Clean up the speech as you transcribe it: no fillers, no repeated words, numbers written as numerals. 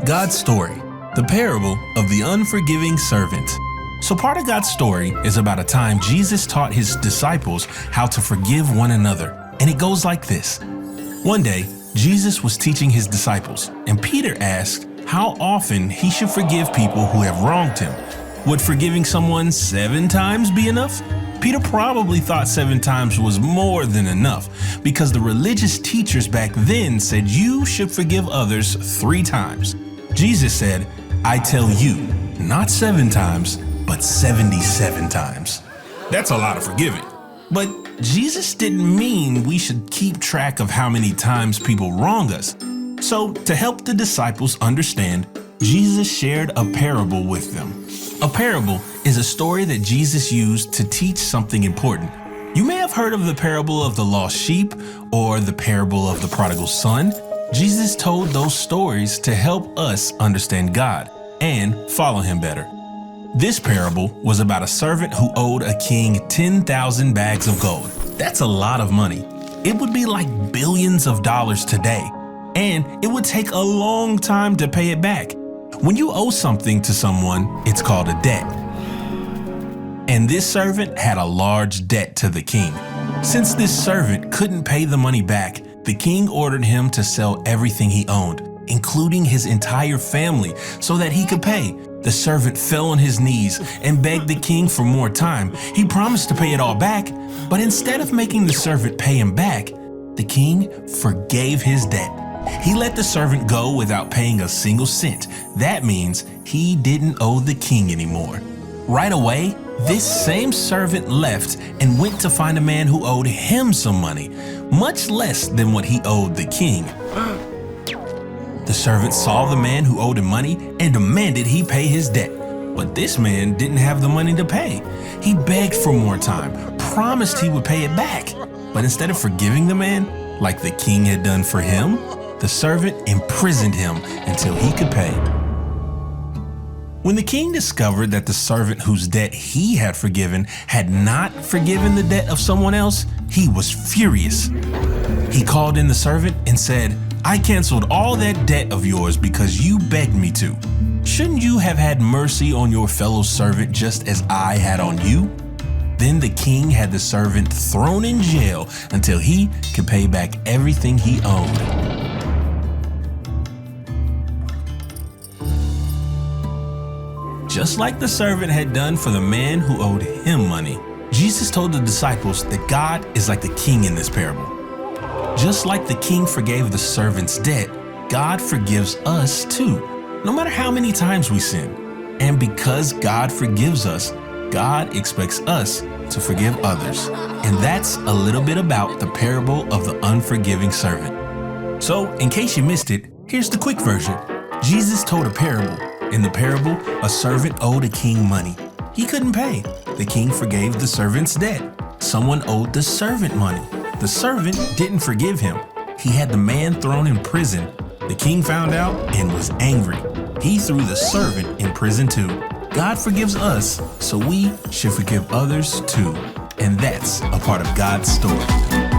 God's story, the parable of the unforgiving servant. So part of God's story is about a time Jesus taught his disciples how to forgive one another. And it goes like this. One day, Jesus was teaching his disciples, and Peter asked how often he should forgive people who have wronged him. Would forgiving someone 7 times be enough? Peter probably thought 7 times was more than enough because the religious teachers back then said you should forgive others 3 times. Jesus said, I tell you, not 7 times, but 77 times. That's a lot of forgiving. But Jesus didn't mean we should keep track of how many times people wrong us. So to help the disciples understand, Jesus shared a parable with them. A parable is a story that Jesus used to teach something important. You may have heard of the parable of the lost sheep or the parable of the prodigal son. Jesus told those stories to help us understand God and follow him better. This parable was about a servant who owed a king 10,000 bags of gold. That's a lot of money. It would be like billions of dollars today, and it would take a long time to pay it back. When you owe something to someone, it's called a debt. And this servant had a large debt to the king. Since this servant couldn't pay the money back, the king ordered him to sell everything he owned, including his entire family, so that he could pay. The servant fell on his knees and begged the king for more time. He promised to pay it all back, but instead of making the servant pay him back, the king forgave his debt. He let the servant go without paying a single cent. That means he didn't owe the king anymore. Right away, this same servant left and went to find a man who owed him some money, much less than what he owed the king. The servant saw the man who owed him money and demanded he pay his debt. But this man didn't have the money to pay. He begged for more time, promised he would pay it back. But instead of forgiving the man, like the king had done for him, the servant imprisoned him until he could pay. When the king discovered that the servant whose debt he had forgiven had not forgiven the debt of someone else, he was furious. He called in the servant and said, I canceled all that debt of yours because you begged me to. Shouldn't you have had mercy on your fellow servant just as I had on you? Then the king had the servant thrown in jail until he could pay back everything he owed. Just like the servant had done for the man who owed him money, Jesus told the disciples that God is like the king in this parable. Just like the king forgave the servant's debt, God forgives us too, no matter how many times we sin. And because God forgives us, God expects us to forgive others. And that's a little bit about the parable of the unforgiving servant. So, in case you missed it, here's the quick version. Jesus told a parable. In the parable, a servant owed a king money. He couldn't pay. The king forgave the servant's debt. Someone owed the servant money. The servant didn't forgive him. He had the man thrown in prison. The king found out and was angry. He threw the servant in prison too. God forgives us, so we should forgive others too. And that's a part of God's story.